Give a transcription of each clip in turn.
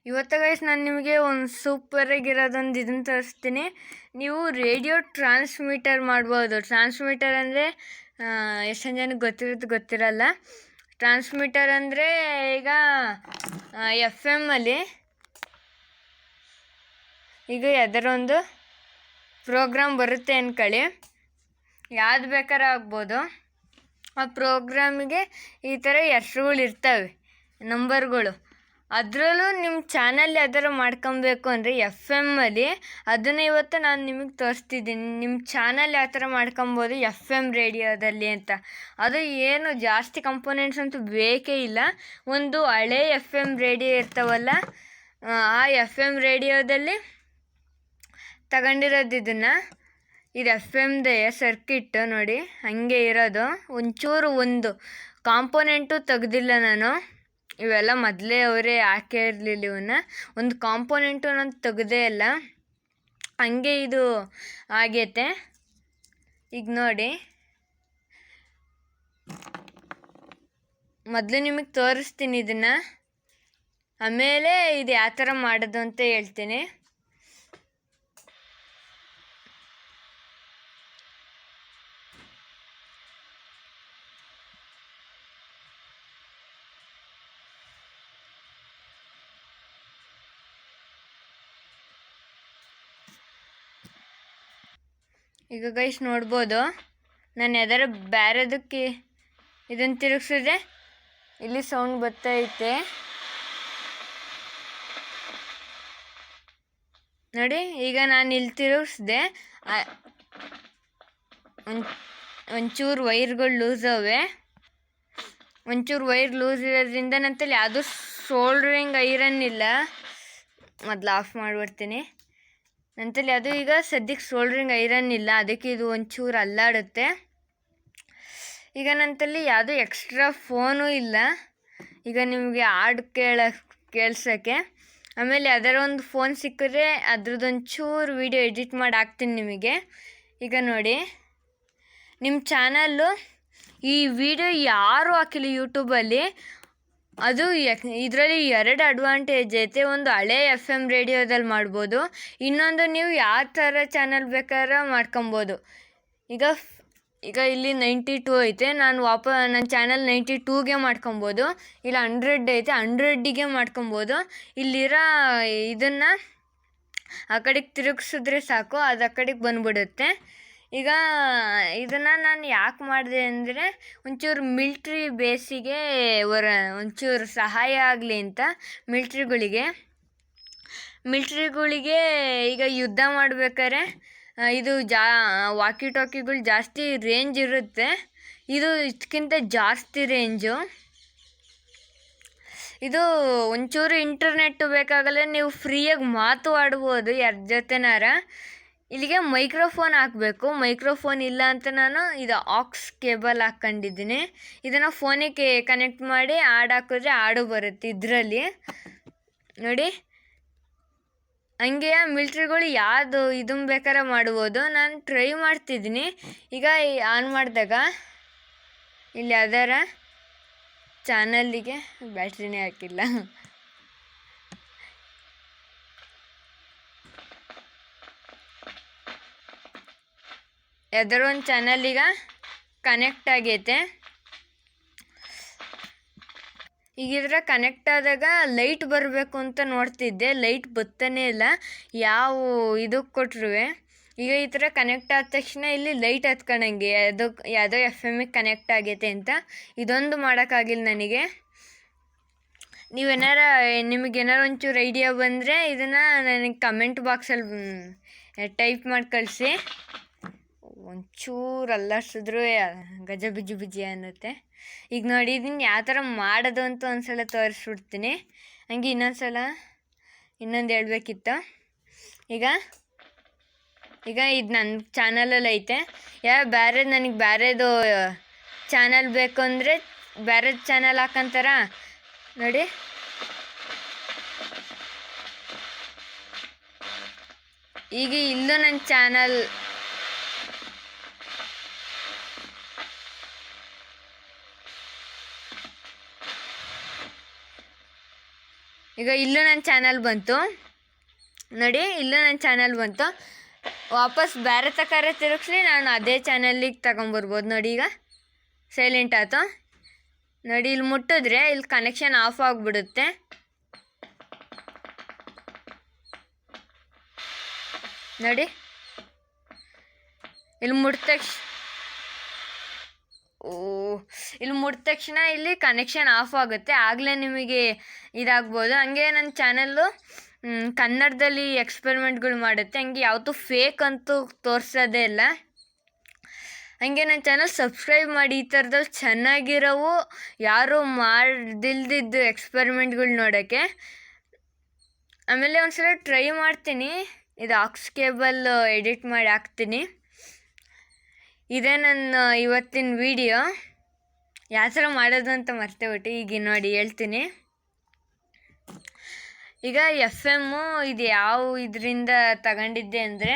ಇವತ್ತು ಗೈಸ್ ನಾನು ನಿಮಗೆ ಒಂದು ಸೂಪರಾಗಿರೋದೊಂದು ಇದನ್ನು ತೋರಿಸ್ತೀನಿ. ನೀವು ರೇಡಿಯೋ ಟ್ರಾನ್ಸ್ಮಿಟರ್ ಮಾಡ್ಬೋದು. ಟ್ರಾನ್ಸ್ಮಿಟರ್ ಅಂದರೆ ಎಷ್ಟೊಂದು ಜನಕ್ಕೆ ಗೊತ್ತಿರಲ್ಲ. ಟ್ರಾನ್ಸ್ಮಿಟರ್ ಅಂದರೆ ಈಗ ಎಫ್ ಎಮ್ಮಲ್ಲಿ ಈಗ ಯಾವ್ದಾರ ಒಂದು ಪ್ರೋಗ್ರಾಮ್ ಬರುತ್ತೆ ಅಂದ್ಕೊಳ್ಳಿ, ಯಾವ್ದು ಬೇಕಾದ್ರೆ ಆಗ್ಬೋದು. ಆ ಪ್ರೋಗ್ರಾಮಿಗೆ ಈ ಥರ ಹೆಸ್ರುಗಳು ಇರ್ತವೆ, ನಂಬರ್ಗಳು. ಅದರಲ್ಲೂ ನಿಮ್ಮ ಚಾನಲ್ ಯಾವ್ದಾರ ಮಾಡ್ಕೊಬೇಕು ಅಂದರೆ ಎಫ್ ಎಮ್ಮಲ್ಲಿ ಅದನ್ನು ಇವತ್ತು ನಾನು ನಿಮಗೆ ತೋರಿಸ್ತಿದ್ದೀನಿ. ನಿಮ್ಮ ಚಾನಲ್ ಯಾವ ಥರ ಮಾಡ್ಕೊಬೋದು ಎಫ್ ಎಮ್ ರೇಡಿಯೋದಲ್ಲಿ ಅಂತ. ಅದು ಏನು ಜಾಸ್ತಿ ಕಂಪೋನೆಂಟ್ಸ್ ಅಂತೂ ಬೇಕೇ ಇಲ್ಲ. ಒಂದು ಹಳೆ ಎಫ್ ಎಮ್ ರೇಡಿಯೋ ಇರ್ತಾವಲ್ಲ, ಆ ಎಫ್ ಎಮ್ ರೇಡಿಯೋದಲ್ಲಿ ತಗೊಂಡಿರೋದು ಇದನ್ನು. ಇದು ಎಫ್ ಎಮ್ದೇ ಸರ್ಕಿಟ್ಟು ನೋಡಿ, ಹಾಗೆ ಇರೋದು. ಒಂಚೂರು ಒಂದು ಕಾಂಪೋನೆಂಟು ತೆಗ್ದಿಲ್ಲ ನಾನು. ಇವೆಲ್ಲ ಮೊದಲೇ ಅವರೇ ಹಾಕೇ ಇರಲಿಲ್ಲ. ಇವನ್ನ ಒಂದು ಕಾಂಪೋನೆಂಟು ನಾನು ತೆಗ್ದೇ ಇಲ್ಲ, ಹಂಗೆ ಇದು ಆಗೈತೆ. ಈಗ ನೋಡಿ, ಮೊದಲು ನಿಮಗೆ ತೋರಿಸ್ತೀನಿ ಇದನ್ನು, ಆಮೇಲೆ ಇದು ಯಾವ ಥರ ಮಾಡೋದು ಅಂತ ಹೇಳ್ತೀನಿ. ಈಗ ಗೈಸ್ ನೋಡ್ಬೋದು, ನಾನು ಯಾವ್ದಾರ ಬೇರೆದಕ್ಕೆ ಇದನ್ನು ತಿರುಗಿಸಿದ್ರೆ ಇಲ್ಲಿ ಸೌಂಡ್ ಬರ್ತೈತೆ ನೋಡಿ. ಈಗ ನಾನು ಇಲ್ಲಿ ತಿರುಗಿಸ್ದೆ, ಒಂಚೂರು ವೈರ್ಗಳು ಲೂಸ್ ಅವೆ. ಒಂಚೂರು ವೈರ್ ಲೂಸ್ ಇರೋದ್ರಿಂದ ನಂತಲ್ಲಿ ಯಾವುದೂ ಸೋಲ್ಡ್ರಿಂಗ್ ಐರನ್ ಇಲ್ಲ. ಮೊದಲು ಆಫ್ ಮಾಡಿಬಿಡ್ತೀನಿ. ನಂತಲ್ಲಿ ಅದು ಈಗ ಸದ್ಯಕ್ಕೆ ಸೋಲ್ಡ್ರಿಂಗ್ ಐರನ್ ಇಲ್ಲ, ಅದಕ್ಕೆ ಇದು ಒಂಚೂರು ಅಲ್ಲಾಡುತ್ತೆ. ಈಗ ನಂತಲ್ಲಿ ಯಾವುದೂ ಎಕ್ಸ್ಟ್ರಾ ಫೋನು ಇಲ್ಲ. ಈಗ ನಿಮಗೆ ಹಾಡು ಕೇಳ್ಸೋಕ್ಕೆ ಆಮೇಲೆ ಯಾವ್ದಾರ ಒಂದು ಫೋನ್ ಸಿಕ್ಕಿದ್ರೆ ಅದ್ರದ್ದೊಂಚೂರು ವೀಡಿಯೋ ಎಡಿಟ್ ಮಾಡಿ ಹಾಕ್ತೀನಿ ನಿಮಗೆ. ಈಗ ನೋಡಿ, ನಿಮ್ಮ ಚಾನಲ್ಲು ಈ ವಿಡಿಯೋ ಯಾರೂ ಹಾಕಿಲ್ಲ ಯೂಟ್ಯೂಬಲ್ಲಿ. ಅದು ಇದರಲ್ಲಿ ಎರಡು ಅಡ್ವಾಂಟೇಜ್ ಐತೆ. ಒಂದು ಹಳೆ ಎಫ್ ಎಮ್ ರೇಡಿಯೋದಲ್ಲಿ ಮಾಡ್ಬೋದು, ಇನ್ನೊಂದು ನೀವು ಯಾವ ಥರ ಚಾನಲ್ ಬೇಕಾದ್ರೆ ಮಾಡ್ಕೊಬೋದು. ಈಗ ಇಲ್ಲಿ 92 ಐತೆ, ನಾನು ನನ್ನ ಚಾನಲ್ 92ಗೆ ಮಾಡ್ಕೊಬೋದು. ಇಲ್ಲ 100 ಐತೆ, 100ಗೆ ಮಾಡ್ಕೊಬೋದು. ಇಲ್ಲಿರೋ ಇದನ್ನು ಆ ಕಡೆಗೆ ತಿರುಗಿಸಿದ್ರೆ ಸಾಕು, ಅದು ಆ ಕಡೆಗೆ ಬಂದುಬಿಡುತ್ತೆ. ಈಗ ಇದನ್ನು ನಾನು ಯಾಕೆ ಮಾಡಿದೆ ಅಂದರೆ ಒಂಚೂರು ಮಿಲ್ಟ್ರಿ ಬೇಸಿಗೆ ಒಂಚೂರು ಸಹಾಯ ಆಗಲಿ ಅಂತ. ಮಿಲ್ಟ್ರಿಗಳಿಗೆ ಈಗ ಯುದ್ಧ ಮಾಡ್ಬೇಕಾದ್ರೆ ಇದು ವಾಕಿ ಟಾಕಿಗಳು ಜಾಸ್ತಿ ರೇಂಜ್ ಇರುತ್ತೆ. ಇದು ಇದಕ್ಕಿಂತ ಜಾಸ್ತಿ ರೇಂಜು. ಇದು ಒಂಚೂರು ಇಂಟರ್ನೆಟ್ಟು ಬೇಕಾಗಲ್ಲ, ನೀವು ಫ್ರೀಯಾಗಿ ಮಾತು ಆಡ್ಬೋದು ಯಾರ ಜೊತೆನಾರ. ಇಲ್ಲಿಗೆ ಮೈಕ್ರೋಫೋನ್ ಹಾಕಬೇಕು. ಮೈಕ್ರೋಫೋನ್ ಇಲ್ಲ ಅಂತ ನಾನು ಇದು ಆಕ್ಸ್ ಕೇಬಲ್ ಹಾಕ್ಕೊಂಡಿದ್ದೀನಿ. ಇದನ್ನು ಫೋನಿಗೆ ಕನೆಕ್ಟ್ ಮಾಡಿ ಹಾಡು ಹಾಕಿದ್ರೆ ಹಾಡು ಬರುತ್ತೆ ಇದರಲ್ಲಿ ನೋಡಿ. ಹಂಗೆ ಮಿಲ್ಟ್ರಿಗಳು ಯಾವುದು ಇದನ್ನು ಬೇಕಾದ್ರೆ ಮಾಡ್ಬೋದು. ನಾನು ಟ್ರೈ ಮಾಡ್ತಿದ್ದೀನಿ. ಈಗ ಆನ್ ಮಾಡಿದಾಗ ಇಲ್ಲಿ ಯಾವ್ದಾರ ಚಾನಲ್ಲಿಗೆ ಬ್ಯಾಟ್ರಿನೇ ಹಾಕಿಲ್ಲ. ಯಾವ್ದಾರ ಒಂದು ಚಾನಲಿಗೆ ಕನೆಕ್ಟ್ ಆಗೈತೆ. ಈಗ ಇದ್ರ ಕನೆಕ್ಟ್ ಆದಾಗ ಲೈಟ್ ಬರಬೇಕು ಅಂತ ನೋಡ್ತಿದ್ದೆ, ಲೈಟ್ ಬರ್ತಾನೆ ಇಲ್ಲ ಯಾವ ಇದಕ್ಕೆ ಕೊಟ್ಟರು. ಈಗ ಈ ಥರ ಕನೆಕ್ಟ್ ಆದ ತಕ್ಷಣ ಇಲ್ಲಿ ಲೈಟ್ ಹತ್ಕೊಂಡಂಗೆ ಯಾವುದೋ ಎಫ್ ಎಮ್ಮಿಗೆ ಕನೆಕ್ಟ್ ಆಗೈತೆ ಅಂತ. ಇದೊಂದು ಮಾಡೋಕ್ಕಾಗಿಲ್ಲ ನನಗೆ. ನಿಮಗೇನಾರು ಒಂಚೂರು ಐಡಿಯಾ ಬಂದರೆ ಇದನ್ನು ನನಗೆ ಕಮೆಂಟ್ ಬಾಕ್ಸಲ್ಲಿ ಟೈಪ್ ಮಾಡಿ ಕಳಿಸಿ. ಒಂಚೂರು ಅಲ್ಲಾಡ್ಸಿದ್ರು ಗಜ ಬಿಜಿ ಅನ್ನುತ್ತೆ. ಈಗ ನೋಡಿ, ಇದನ್ನು ಯಾವ ಥರ ಮಾಡೋದು ಅಂತ ಒಂದ್ಸಲ ತೋರಿಸ್ಬಿಡ್ತೀನಿ. ಹಂಗೆ ಇನ್ನೊಂದು ಹೇಳ್ಬೇಕಿತ್ತು. ಈಗ ಇದು ನನ್ನ ಚಾನಲಲ್ಲಿ ಐತೆ. ನನಗೆ ಬೇರೆದು ಚಾನಲ್ ಬೇಕು ಅಂದರೆ ಬೇರೆದು ಚಾನಲ್ ಹಾಕಂತಾರ ನೋಡಿ. ಈಗ ಇಲ್ಲೂ ನನ್ನ ಚಾನಲ್ ಈಗ ಇಲ್ಲೂ ನನ್ನ ಚಾನಲ್ ಬಂತು ನೋಡಿ, ಇಲ್ಲೂ ನನ್ನ ಚಾನಲ್ ಬಂತು. ವಾಪಸ್ ಬೇರೆ ತಕಾರೆ ತಿರುಗಿಸ್ಲಿ ನಾನು ಅದೇ ಚಾನಲ್ಲಿಗೆ ತಗೊಂಬರ್ಬೋದು. ನೋಡಿ ಈಗ ಸೈಲೆಂಟ್ ಆಯ್ತು ನೋಡಿ. ಇಲ್ಲಿ ಮುಟ್ಟಿದ್ರೆ ಇಲ್ಲಿ ಕನೆಕ್ಷನ್ ಆಫ್ ಆಗಿಬಿಡುತ್ತೆ. ನೋಡಿ ಇಲ್ಲಿ ಮುಟ್ಟಿದ ತಕ್ಷಣ ಇಲ್ಲಿ ಕನೆಕ್ಷನ್ ಆಫ್ ಆಗುತ್ತೆ. ಆಗಲೇ ನಿಮಗೆ ಇದಾಗ್ಬೋದು. ಹಂಗೆ ನನ್ನ ಚಾನಲ್ಲು ಕನ್ನಡದಲ್ಲಿ ಎಕ್ಸ್ಪೆರಿಮೆಂಟ್ಗಳು ಮಾಡುತ್ತೆ. ಹಂಗೆ ಯಾವತ್ತೂ ಫೇಕ್ ಅಂತೂ ತೋರಿಸೋದೇ ಇಲ್ಲ. ಹಂಗೆ ನನ್ನ ಚಾನಲ್ ಸಬ್ಸ್ಕ್ರೈಬ್ ಮಾಡಿ. ಈ ಥರದಲ್ಲಿ ಚೆನ್ನಾಗಿರೋವು ಯಾರೂ ಮಾಡ್ದಿಲ್ದಿದ್ದು ಎಕ್ಸ್ಪೆರಿಮೆಂಟ್ಗಳು ನೋಡೋಕ್ಕೆ. ಆಮೇಲೆ ಒಂದ್ಸಲ ಟ್ರೈ ಮಾಡ್ತೀನಿ, ಇದು ಆಕ್ಸ್ ಕೇಬಲ್ ಎಡಿಟ್ ಮಾಡಿ ಹಾಕ್ತೀನಿ. ಇದೇ ನನ್ನ ಇವತ್ತಿನ ವಿಡಿಯೋ. ಯಾವ ಥರ ಮಾಡೋದು ಅಂತ ಮರ್ತೇಬಿಟ್ಟು ಈಗ ನೋಡಿ ಹೇಳ್ತೀನಿ. ಈಗ FM ಇದು ಯಾವ ಇದರಿಂದ ತಗೊಂಡಿದ್ದೆ ಅಂದರೆ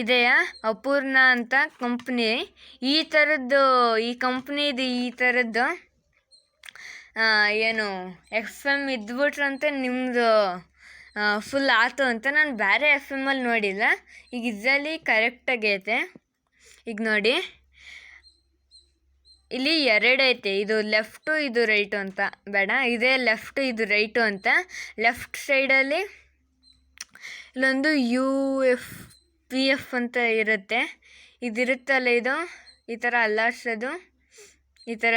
ಇದೆಯಾ ಅಪೂರ್ಣ ಅಂತ ಕಂಪ್ನಿ. ಈ ಕಂಪ್ನಿದು ಈ ಥರದ್ದು ಏನು FM ಇದ್ಬಿಟ್ರಂತೆ ನಿಮ್ಮದು ಫುಲ್ ಆಯ್ತು ಅಂತ. ನಾನು ಬೇರೆ FM ನೋಡಿಲ್ಲ. ಈಗ ಇದರಲ್ಲಿ ಕರೆಕ್ಟಾಗೈತೆ. ಈಗ ನೋಡಿ ಇಲ್ಲಿ 2 ಐತೆ, ಇದು ಲೆಫ್ಟು ಇದು ರೈಟು ಅಂತ. ಬೇಡ, ಇದೇ ಲೆಫ್ಟು ಇದು ರೈಟು ಅಂತ. ಲೆಫ್ಟ್ ಸೈಡಲ್ಲಿ ಇಲ್ಲೊಂದು UF ಅಂತ ಇರುತ್ತೆ. ಇದಿರುತ್ತಲ್ಲ, ಇದು ಈ ಥರ ಅಲ್ಲಾಡ್ಸೋದು, ಈ ಥರ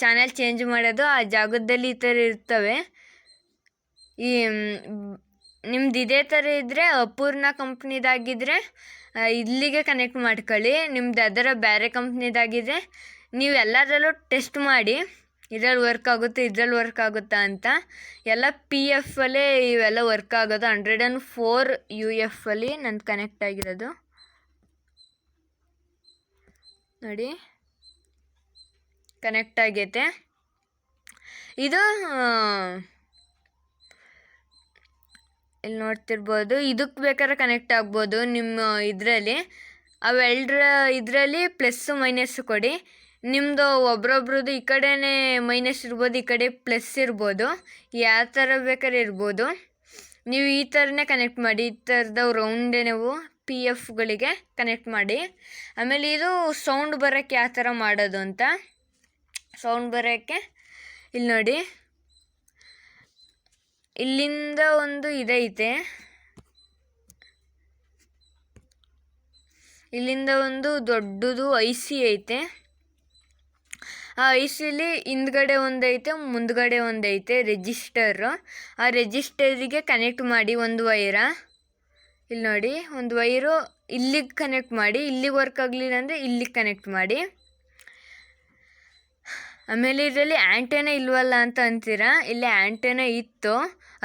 ಚಾನೆಲ್ ಚೇಂಜ್ ಮಾಡೋದು. ಆ ಜಾಗದಲ್ಲಿ ಈ ಥರ ಇರ್ತವೆ. ಈ ನಿಮ್ದು ಇದೇ ಥರ ಇದ್ದರೆ ಅಪೂರ್ಣ ಕಂಪ್ನಿದಾಗಿದ್ದರೆ ಇಲ್ಲಿಗೆ ಕನೆಕ್ಟ್ ಮಾಡ್ಕೊಳ್ಳಿ. ನಿಮ್ದು ಅದರ ಬೇರೆ ಕಂಪ್ನಿದಾಗಿದ್ದರೆ ನೀವು ಎಲ್ಲದರಲ್ಲೂ ಟೆಸ್ಟ್ ಮಾಡಿ, ಇದರಲ್ಲಿ ವರ್ಕ್ ಆಗುತ್ತೆ ಇದರಲ್ಲಿ ವರ್ಕ್ ಆಗುತ್ತಾ ಅಂತ. ಎಲ್ಲ PF ಇವೆಲ್ಲ ವರ್ಕ್ ಆಗೋದು. 104 UF ನಂದು ಕನೆಕ್ಟ್ ಆಗಿರೋದು ನೋಡಿ, ಕನೆಕ್ಟ್ ಆಗೈತೆ. ಇದು ಇಲ್ಲಿ ನೋಡ್ತಿರ್ಬೋದು. ಇದಕ್ಕೆ ಬೇಕಾದ್ರೆ ಕನೆಕ್ಟ್ ಆಗ್ಬೋದು ನಿಮ್ಮ ಇದರಲ್ಲಿ. ಅವೆಲ್ಲರ ಇದರಲ್ಲಿ ಪ್ಲಸ್ಸು ಮೈನಸ್ಸು ಕೊಡಿ. ನಿಮ್ಮದು ಒಬ್ರೊಬ್ರದ್ದು ಈ ಕಡೆನೇ ಮೈನಸ್ ಇರ್ಬೋದು, ಈ ಕಡೆ ಪ್ಲಸ್ ಇರ್ಬೋದು. ಯಾವ ಥರ ಬೇಕಾದ್ರೆ ಇರ್ಬೋದು. ನೀವು ಈ ಥರನೇ ಕನೆಕ್ಟ್ ಮಾಡಿ. ಈ ಥರದ ರೌಂಡೇ ನೀವು PFಗಳಿಗೆ ಕನೆಕ್ಟ್ ಮಾಡಿ. ಆಮೇಲೆ ಇದು ಸೌಂಡ್ ಬರೋಕ್ಕೆ ಯಾವ ಥರ ಮಾಡೋದು ಅಂತ. ಸೌಂಡ್ ಬರೋಕ್ಕೆ ಇಲ್ಲಿ ನೋಡಿ, ಇಲ್ಲಿಂದ ಒಂದು ಇದೈತೆ, ಇಲ್ಲಿಂದ ಒಂದು ದೊಡ್ಡದು IC ಐತೆ. ಆ ICಲಿ ಹಿಂದ್ಗಡೆ ಒಂದೈತೆ, ಮುಂದ್ಗಡೆ ಒಂದೈತೆ ರಿಜಿಸ್ಟರು. ಆ ರಿಜಿಸ್ಟರಿಗೆ ಕನೆಕ್ಟ್ ಮಾಡಿ ಒಂದು ವೈರ. ಇಲ್ಲಿ ನೋಡಿ, ಒಂದು ವೈರು ಇಲ್ಲಿಗೆ ಕನೆಕ್ಟ್ ಮಾಡಿ. ಇಲ್ಲಿಗೆ ವರ್ಕ್ ಆಗಲಿಲ್ಲ ಅಂದರೆ ಇಲ್ಲಿಗೆ ಕನೆಕ್ಟ್ ಮಾಡಿ. ಆಮೇಲೆ ಇದರಲ್ಲಿ ಆ್ಯಂಟೆನ ಇಲ್ವಲ್ಲ ಅಂತ ಅಂತೀರಾ. ಇಲ್ಲಿ ಆ್ಯಂಟೆನ ಇತ್ತು,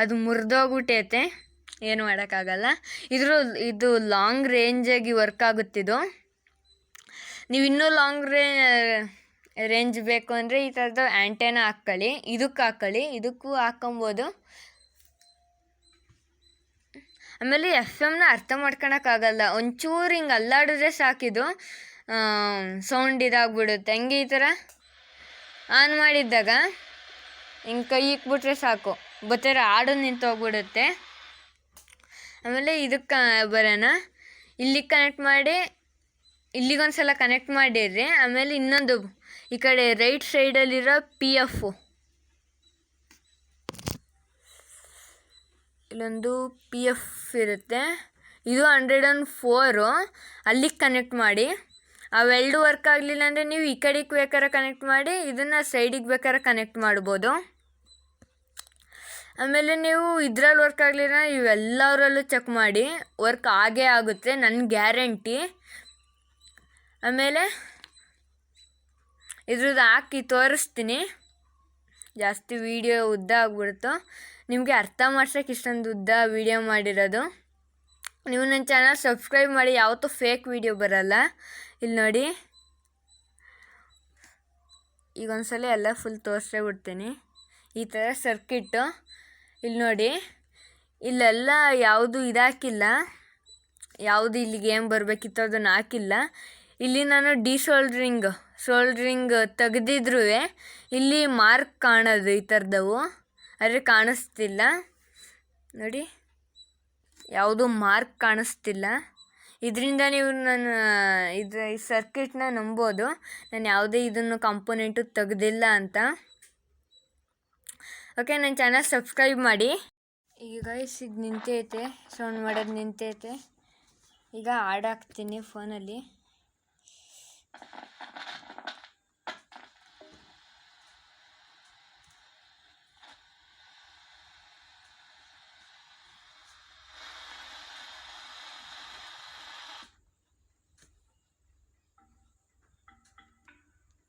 ಅದು ಮುರಿದೋಗ್ಬಿಟ್ಟೈತೆ, ಏನು ಮಾಡೋಕ್ಕಾಗಲ್ಲ. ಇದು ಲಾಂಗ್ ರೇಂಜಾಗಿ ವರ್ಕ್ ಆಗುತ್ತಿದ್ದು. ನೀವು ಇನ್ನೂ ಲಾಂಗ್ ರೇಂಜ್ ಬೇಕು ಅಂದರೆ ಈ ಥರದ್ದು ಆ್ಯಂಟೆನ ಹಾಕ್ಕೊಳ್ಳಿ. ಇದಕ್ಕೂ ಹಾಕ್ಕೊಬೋದು. ಆಮೇಲೆ FMನ ಅರ್ಥ ಮಾಡ್ಕೊಳಕ್ಕಾಗಲ್ಲ. ಒಂಚೂರು ಹಿಂಗೆ ಅಲ್ಲಾಡಿದ್ರೆ ಸಾಕಿದು ಸೌಂಡ್ ಇದಾಗ್ಬಿಡುತ್ತೆ. ಹಂಗೆ ಈ ಥರ ಆನ್ ಮಾಡಿದ್ದಾಗ ಹಿಂಗೆ ಕೈ ಇಕ್ಬಿಟ್ರೆ ಸಾಕು, ಬತ್ತರ ಹಾಡು ನಿಂತೋಗ್ಬಿಡುತ್ತೆ. ಆಮೇಲೆ ಇದಕ್ಕೆ ಬರೋಣ. ಇಲ್ಲಿಗೆ ಕನೆಕ್ಟ್ ಮಾಡಿ, ಇಲ್ಲಿಗೊಂದು ಸಲ ಕನೆಕ್ಟ್ ಮಾಡಿರ್ರಿ. ಆಮೇಲೆ ಇನ್ನೊಂದು ಈ ಕಡೆ ರೈಟ್ ಸೈಡಲ್ಲಿರೋ PF, ಇಲ್ಲೊಂದು PF ಇರುತ್ತೆ. ಇದು 104, ಅಲ್ಲಿಗೆ ಕನೆಕ್ಟ್ ಮಾಡಿ. ಅವೆರಡು ವರ್ಕ್ ಆಗಲಿಲ್ಲ ಅಂದರೆ ನೀವು ಈ ಕಡೆಗೆ ಬೇಕಾದ್ರೆ ಕನೆಕ್ಟ್ ಮಾಡಿ, ಇದನ್ನು ಸೈಡಿಗೆ ಬೇಕಾದ್ರೆ ಕನೆಕ್ಟ್ ಮಾಡ್ಬೋದು. ಆಮೇಲೆ ನೀವು ಇದ್ರಲ್ಲಿ ವರ್ಕ್ ಆಗಲಿಲ್ಲ ಇವೆಲ್ಲವರಲ್ಲೂ ಚೆಕ್ ಮಾಡಿ, ವರ್ಕ್ ಆಗೇ ಆಗುತ್ತೆ, ನನ್ನ ಗ್ಯಾರಂಟಿ. ಆಮೇಲೆ ಇದ್ರದ್ದು ಹಾಕಿ ತೋರಿಸ್ತೀನಿ. ಜಾಸ್ತಿ ವೀಡಿಯೋ ಉದ್ದ ಆಗ್ಬಿಡ್ತು, ನಿಮಗೆ ಅರ್ಥ ಮಾಡ್ಸೋಕ್ಕೆ ಇಷ್ಟೊಂದು ಉದ್ದ ವೀಡಿಯೋ ಮಾಡಿರೋದು. ನೀವು ನನ್ನ ಚಾನಲ್ ಸಬ್ಸ್ಕ್ರೈಬ್ ಮಾಡಿ, ಯಾವತ್ತೂ ಫೇಕ್ ವೀಡಿಯೋ ಬರಲ್ಲ. ಇಲ್ಲಿ ನೋಡಿ, ಈಗ ಒಂದ್ಸಲ ಎಲ್ಲ ಫುಲ್ ತೋರಿಸೇ ಬಿಡ್ತೀನಿ. ಈ ಥರ ಸರ್ಕಿಟ್ಟು ಇಲ್ಲಿ ನೋಡಿ, ಇಲ್ಲೆಲ್ಲ ಯಾವುದು ಇದಾಕಿಲ್ಲ, ಯಾವುದು ಇಲ್ಲಿಗೆ ಏನು ಬರಬೇಕಿತ್ತು ಅದನ್ನು ಹಾಕಿಲ್ಲ. ಇಲ್ಲಿ ನಾನು ಸೋಲ್ಡ್ರಿಂಗ್ ತೆಗೆದಿದ್ರೂ ಇಲ್ಲಿ ಮಾರ್ಕ್ ಕಾಣೋದು ಈ ಥರದವು. ಆದರೆ ಕಾಣಿಸ್ತಿಲ್ಲ ನೋಡಿ, ಯಾವುದೂ ಮಾರ್ಕ್ ಕಾಣಿಸ್ತಿಲ್ಲ. ಇದರಿಂದ ನೀವು ಈ ಸರ್ಕ್ಯೂಟ್ನ ನಂಬೋದು, ನಾನು ಯಾವುದೇ ಇದನ್ನು ಕಾಂಪೋನೆಂಟು ತೆಗೆದಿಲ್ಲ ಅಂತ. ಓಕೆ, ನನ್ನ ಚಾನಲ್ ಸಬ್ಸ್ಕ್ರೈಬ್ ಮಾಡಿ. ಈಗ ಗೈಸ್ ಇದು ನಿಂತೈತೆ, ಸೌಂಡ್ ಮಾಡೋದು ನಿಂತೈತೆ. ಈಗ ಹಾಕ್ತೀನಿ ಫೋನಲ್ಲಿ.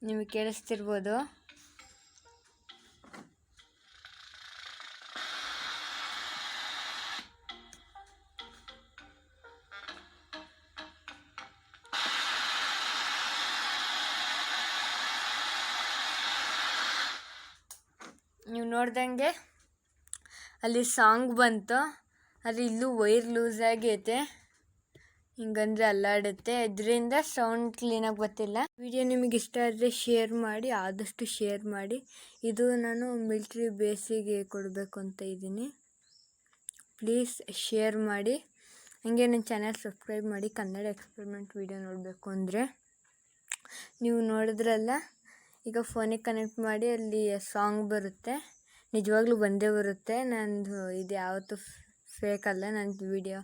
ನಿಮಗೆ ಕೇಳಿಸ್ತಿರ್ಬೋದು. ನೀವು ನೋಡ್ದಂಗೆ ಅಲ್ಲಿ ಸಾಂಗ್ ಬಂತು, ಆದರೆ ಇಲ್ಲೂ ವೈರ್ ಲೂಸ್ ಆಗೈತೆ, ಹಿಂಗಂದ್ರೆ ಅಲ್ಲಾಡುತ್ತೆ. ಇದರಿಂದ ಸೌಂಡ್ ಕ್ಲೀನಾಗಿ ಬರ್ತಿಲ್ಲ. ವಿಡಿಯೋ ನಿಮಗೆ ಇಷ್ಟ ಆದರೆ ಶೇರ್ ಮಾಡಿ, ಆದಷ್ಟು ಶೇರ್ ಮಾಡಿ. ಇದು ನಾನು ಮಿಲ್ಟ್ರಿ ಬೇಸಿಗೆ ಕೊಡಬೇಕು ಅಂತ ಇದ್ದೀನಿ. ಪ್ಲೀಸ್ ಶೇರ್ ಮಾಡಿ. ಹಾಗೆ ನನ್ನ ಚಾನಲ್ ಸಬ್ಸ್ಕ್ರೈಬ್ ಮಾಡಿ. ಕನ್ನಡ ಎಕ್ಸ್ಪೆರಿಮೆಂಟ್ ವಿಡಿಯೋ ನೋಡಬೇಕು ಅಂದರೆ ನೀವು ನೋಡಿದ್ರಲ್ಲ, ಈಗ ಫೋನಿಗೆ ಕನೆಕ್ಟ್ ಮಾಡಿ ಅಲ್ಲಿ ಸಾಂಗ್ ಬರುತ್ತೆ, ನಿಜವಾಗ್ಲೂ ಬಂದೇ ಬರುತ್ತೆ. ನಂದು ಇದು ಯಾವತ್ತೂ ಫೇಕ್ ಅಲ್ಲ, ನನ್ನ ವಿಡಿಯೋ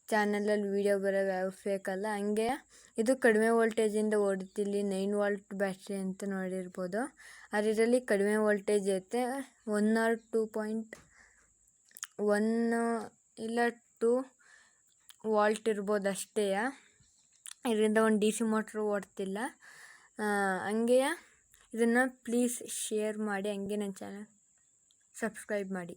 ಚಾನಲಲ್ಲಿ ವೀಡಿಯೋ ಬರೋದು ಯಾವ ಫೇಕ್ ಅಲ್ಲ. ಹಂಗೆ ಇದು ಕಡಿಮೆ ವೋಲ್ಟೇಜಿಂದ ಓಡುತ್ತಿಲ್ಲಿ 9 ವೋಲ್ಟ್ ಬ್ಯಾಟ್ರಿ ಅಂತ ನೋಡಿರ್ಬೋದು. ಆದರೆ ಇದರಲ್ಲಿ ಕಡಿಮೆ ವೋಲ್ಟೇಜ್ ಐತೆ, 1 or 2.1 ಇಲ್ಲ 2 ವಾಲ್ಟ್ ಇರ್ಬೋದು ಅಷ್ಟೇ. ಇದರಿಂದ ಒಂದು DC ಮೋಟ್ರ್ ಓಡ್ತಿಲ್ಲ. ಹಂಗೆ ಇದನ್ನು ಪ್ಲೀಸ್ ಶೇರ್ ಮಾಡಿ, ಹಂಗೆ ನನ್ನ ಚಾನಲ್ ಸಬ್ಸ್ಕ್ರೈಬ್ ಮಾಡಿ.